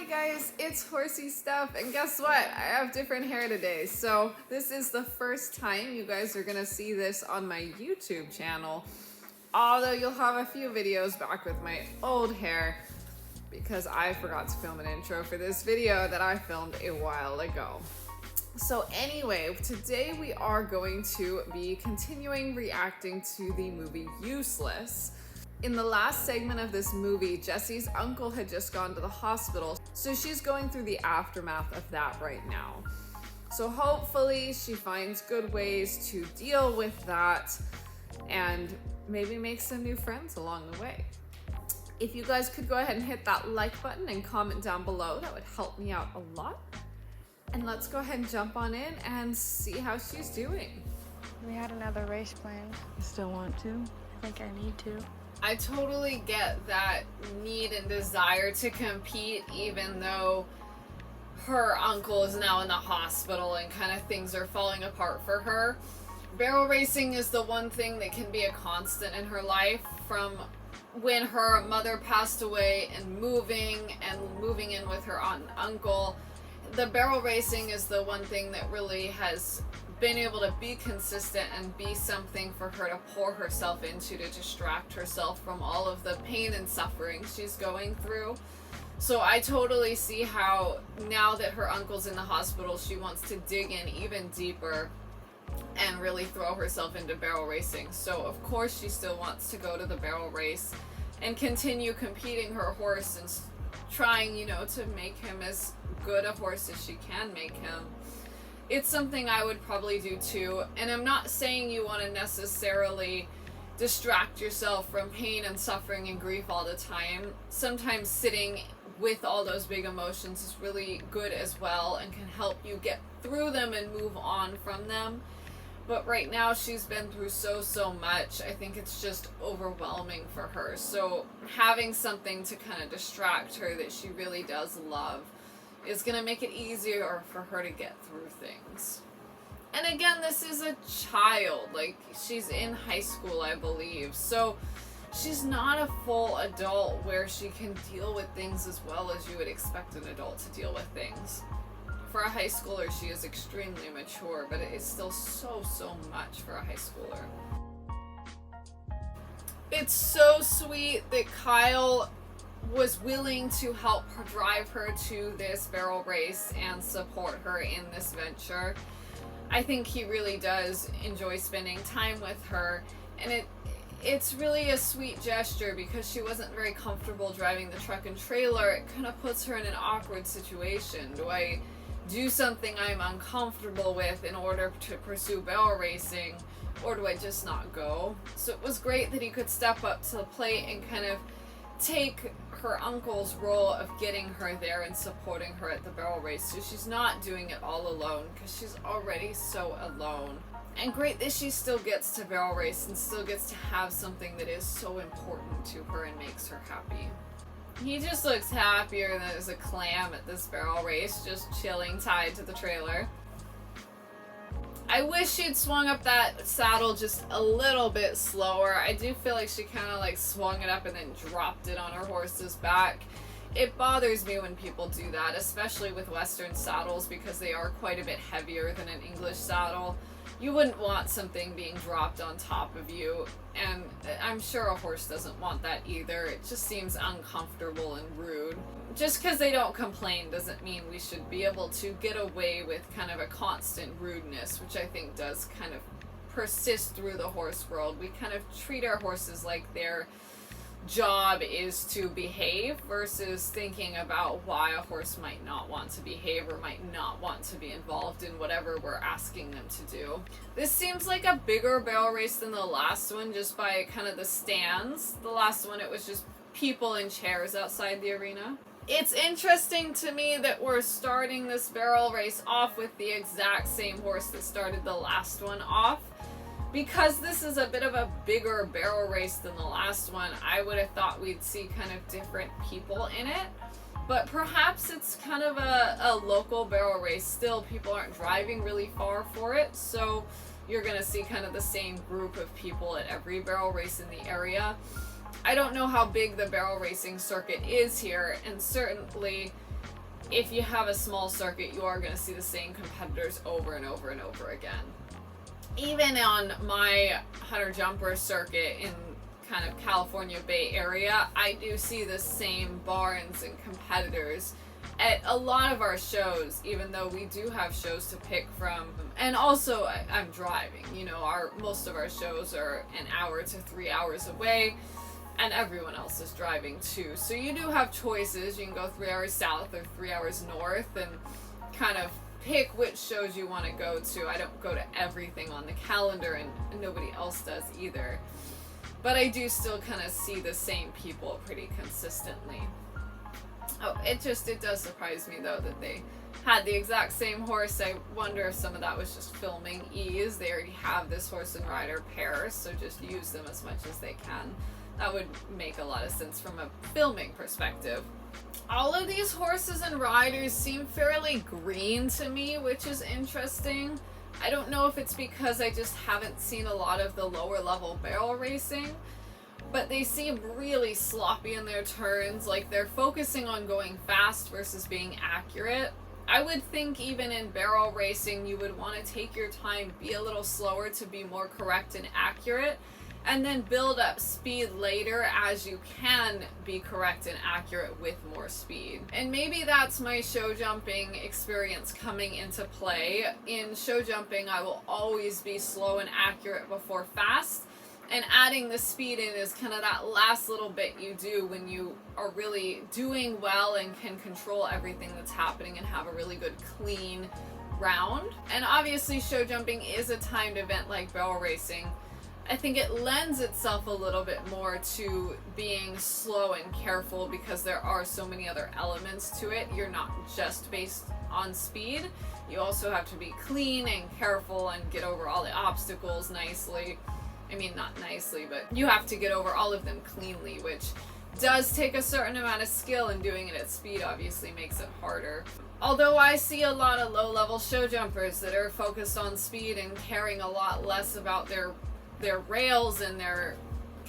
guys, it's Horsey Stuff, and guess what? I have different hair today. So this is the first time you guys are gonna see this on my YouTube channel. Although you'll have a few videos back with my old hair because I forgot to film an intro for this video that I filmed a while ago. So anyway, today we are going to be continuing reacting to the movie Useless. In the last segment of this movie, Jesse's uncle had just gone to the hospital, so she's going through the aftermath of that right now. So hopefully she finds good ways to deal with that and maybe make some new friends along the way. If you guys could go ahead and hit that like button and comment down below, that would help me out a lot. And let's go ahead and jump on in and see how she's doing. We had another race planned. I still want to. I think I need to. I totally get that need and desire to compete, even though her uncle is now in the hospital and kind of things are falling apart for her. Barrel racing is the one thing that can be a constant in her life, from when her mother passed away and moving in with her aunt and uncle. The barrel racing is the one thing that really has been able to be consistent and be something for her to pour herself into to distract herself from all of the pain and suffering she's going through. So I totally see how now that her uncle's in the hospital, she wants to dig in even deeper and really throw herself into barrel racing. So of course she still wants to go to the barrel race and continue competing her horse and trying, to make him as good a horse as she can make him. It's something I would probably do too, and I'm not saying you want to necessarily distract yourself from pain and suffering and grief all the time. Sometimes sitting with all those big emotions is really good as well and can help you get through them and move on from them. But right now she's been through so much. I think it's just overwhelming for her. So having something to kind of distract her that she really does love is going to make it easier for her to get through things. And again, this is a child. Like, she's in high school, I believe. So she's not a full adult where she can deal with things as well as you would expect an adult to deal with things. For a high schooler, she is extremely mature, but it is still so much for a high schooler. It's so sweet that Kyle was willing to help her, drive her to this barrel race and support her in this venture. I think he really does enjoy spending time with her, and it's really a sweet gesture because she wasn't very comfortable driving the truck and trailer. It kind of puts her in an awkward situation. Do I do something I'm uncomfortable with in order to pursue barrel racing, or do I just not go? So it was great that he could step up to the plate and kind of take her uncle's role of getting her there and supporting her at the barrel race, so she's not doing it all alone, because she's already so alone. And great that she still gets to barrel race and still gets to have something that is so important to her and makes her happy. He just looks happier than as a clam at this barrel race, just chilling tied to the trailer. I wish she'd swung up that saddle just a little bit slower. I do feel like she kind of swung it up and then dropped it on her horse's back. It bothers me when people do that, especially with Western saddles, because they are quite a bit heavier than an English saddle. You wouldn't want something being dropped on top of you, and I'm sure a horse doesn't want that either. It just seems uncomfortable and rude. Just because they don't complain doesn't mean we should be able to get away with kind of a constant rudeness, which I think does kind of persist through the horse world. We kind of treat our horses like their job is to behave versus thinking about why a horse might not want to behave or might not want to be involved in whatever we're asking them to do. This seems like a bigger barrel race than the last one, just by kind of the stands. The last one, it was just people in chairs outside the arena. It's interesting to me that we're starting this barrel race off with the exact same horse that started the last one off. Because this is a bit of a bigger barrel race than the last one, I would have thought we'd see kind of different people in it. But perhaps it's kind of a local barrel race. Still, people aren't driving really far for it, so you're going to see kind of the same group of people at every barrel race in the area. I don't know how big the barrel racing circuit is here, and certainly if you have a small circuit, you are going to see the same competitors over and over and over again. Even on my hunter jumper circuit in kind of California Bay Area, I do see the same barns and competitors at a lot of our shows, even though we do have shows to pick from. And also, I'm driving, you know, most of our shows are an hour to 3 hours away, and everyone else is driving too. So you do have choices. You can go 3 hours south or 3 hours north and kind of pick which shows you want to go to. I don't go to everything on the calendar, and nobody else does either. But I do still kind of see the same people pretty consistently. Oh, it does surprise me though that they had the exact same horse. I wonder if some of that was just filming ease. They already have this horse and rider pair, so just use them as much as they can. That would make a lot of sense from a filming perspective. All of these horses and riders seem fairly green to me, which is interesting. I don't know if it's because I just haven't seen a lot of the lower level barrel racing, but they seem really sloppy in their turns, like they're focusing on going fast versus being accurate. I would think even in barrel racing you would want to take your time, be a little slower to be more correct and accurate, and then build up speed later as you can be correct and accurate with more speed. And maybe that's my show jumping experience coming into play. In show jumping, I will always be slow and accurate before fast, and adding the speed in is kind of that last little bit you do when you are really doing well and can control everything that's happening and have a really good clean round. And obviously show jumping is a timed event like barrel racing. I think it lends itself a little bit more to being slow and careful because there are so many other elements to it. You're not just based on speed. You also have to be clean and careful and get over all the obstacles nicely. I mean, not nicely, but you have to get over all of them cleanly, which does take a certain amount of skill, and doing it at speed obviously makes it harder. Although I see a lot of low-level show jumpers that are focused on speed and caring a lot less about their rails and their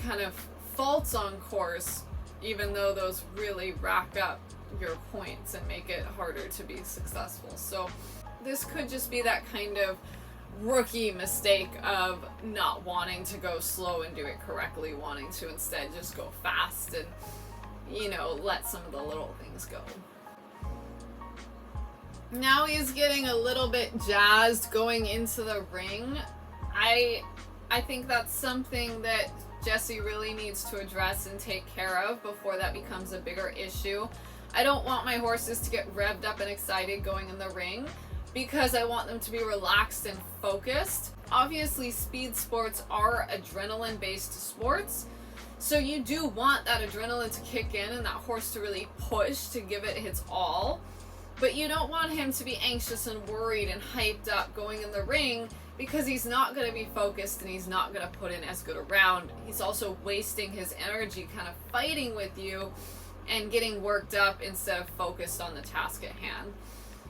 kind of faults on course, even though those really rack up your points and make it harder to be successful. So this could just be that kind of rookie mistake of not wanting to go slow and do it correctly, wanting to instead just go fast and, you know, let some of the little things go. Now he's getting a little bit jazzed going into the ring. I think that's something that Jesse really needs to address and take care of before that becomes a bigger issue. I don't want my horses to get revved up and excited going in the ring, because I want them to be relaxed and focused. Obviously, speed sports are adrenaline-based sports, so you do want that adrenaline to kick in and that horse to really push, to give it its all. But you don't want him to be anxious and worried and hyped up going in the ring, because he's not going to be focused and he's not going to put in as good a round. He's also wasting his energy kind of fighting with you and getting worked up instead of focused on the task at hand.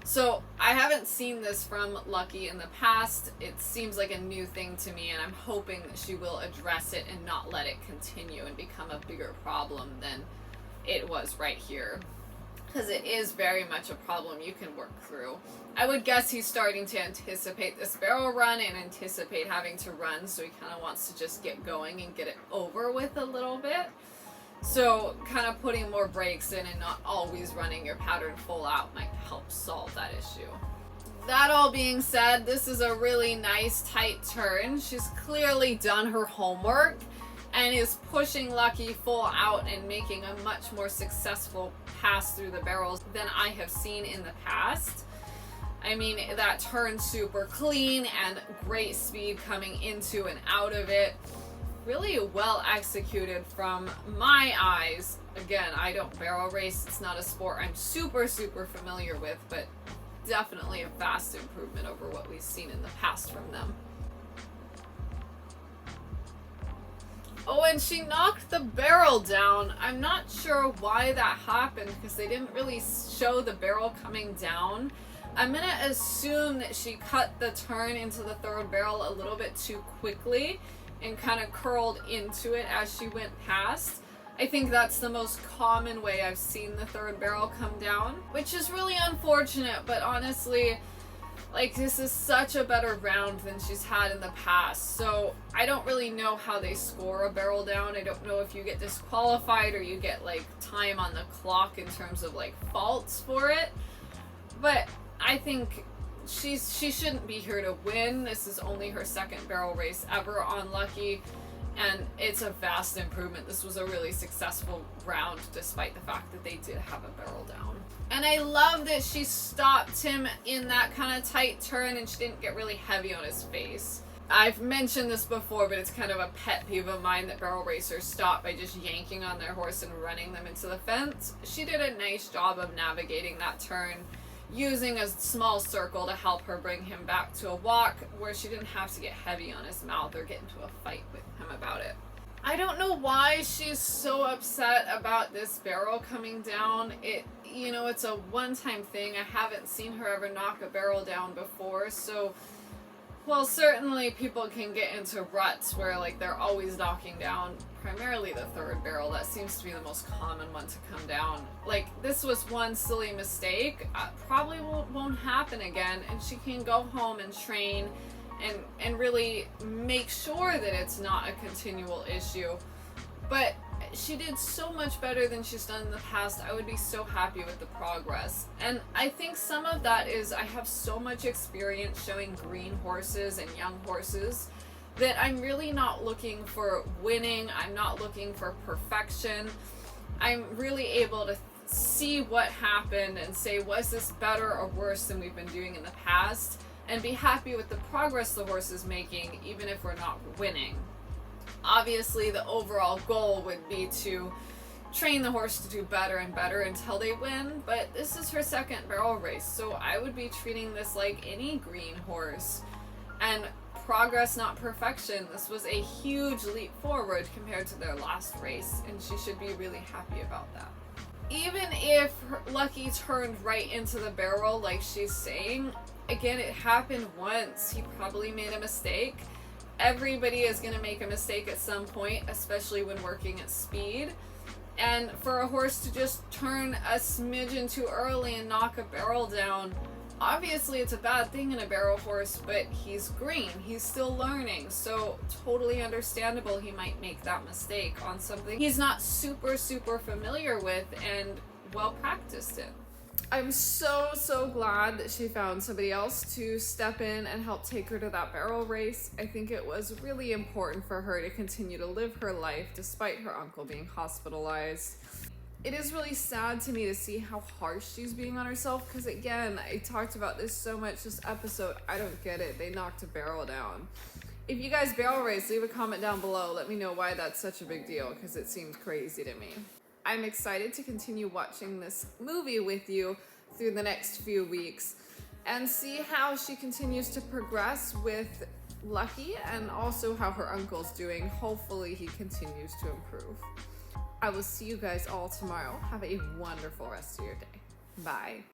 So I haven't seen this from Lucky in the past. It seems like a new thing to me, and I'm hoping that she will address it and not let it continue and become a bigger problem than it was right here. Because it is very much a problem you can work through. I would guess he's starting to anticipate this barrel run and anticipate having to run, so he kind of wants to just get going and get it over with a little bit. So kind of putting more brakes in and not always running your pattern full out might help solve that issue. That all being said, this is a really nice tight turn. She's clearly done her homework and is pushing Lucky full out and making a much more successful pass through the barrels than I have seen in the past. I mean, that turn super clean and great speed coming into and out of it. Really well executed from my eyes. Again, I don't barrel race. It's not a sport I'm super familiar with, but definitely a vast improvement over what we've seen in the past from them. Oh, and she knocked the barrel down. I'm not sure why that happened because they didn't really show the barrel coming down. I'm gonna assume that she cut the turn into the third barrel a little bit too quickly and kind of curled into it as she went past. I think that's the most common way I've seen the third barrel come down, which is really unfortunate, but honestly, like, this is such a better round than she's had in the past, so I don't really know how they score a barrel down. I don't know if you get disqualified or you get, like, time on the clock in terms of, like, faults for it, but I think she shouldn't be here to win. This is only her second barrel race ever on Lucky, and it's a vast improvement. This was a really successful round despite the fact that they did have a barrel down. And I love that she stopped him in that kind of tight turn and she didn't get really heavy on his face. I've mentioned this before, but it's kind of a pet peeve of mine that barrel racers stop by just yanking on their horse and running them into the fence. She did a nice job of navigating that turn, using a small circle to help her bring him back to a walk where she didn't have to get heavy on his mouth or get into a fight with him about it. I don't know why she's so upset about this barrel coming down. It's a one-time thing. I haven't seen her ever knock a barrel down before, so well, certainly people can get into ruts where, like, they're always knocking down primarily the third barrel. That seems to be the most common one to come down. Like, this was one silly mistake. Probably won't happen again, and she can go home and train and really make sure that it's not a continual issue. But she did so much better than she's done in the past. I would be so happy with the progress. And I think some of that is I have so much experience showing green horses and young horses that I'm really not looking for winning. I'm not looking for perfection. I'm really able to see what happened and say, was this better or worse than we've been doing in the past? And be happy with the progress the horse is making, even if we're not winning. Obviously, the overall goal would be to train the horse to do better and better until they win, but this is her second barrel race, so I would be treating this like any green horse. And progress, not perfection. This was a huge leap forward compared to their last race, and she should be really happy about that. Even if Lucky turned right into the barrel like she's saying, again, it happened once. He probably made a mistake. Everybody is going to make a mistake at some point, especially when working at speed. And for a horse to just turn a smidgen too early and knock a barrel down, obviously it's a bad thing in a barrel horse, but he's green. He's still learning, so totally understandable he might make that mistake on something he's not super familiar with and well practiced in. I'm so glad that she found somebody else to step in and help take her to that barrel race. I think it was really important for her to continue to live her life despite her uncle being hospitalized. It is really sad to me to see how harsh she's being on herself, because again, I talked about this so much this episode. I don't get it. They knocked a barrel down. If you guys barrel race, leave a comment down below. Let me know why that's such a big deal, because it seems crazy to me. I'm excited to continue watching this movie with you through the next few weeks and see how she continues to progress with Lucky and also how her uncle's doing. Hopefully he continues to improve. I will see you guys all tomorrow. Have a wonderful rest of your day. Bye.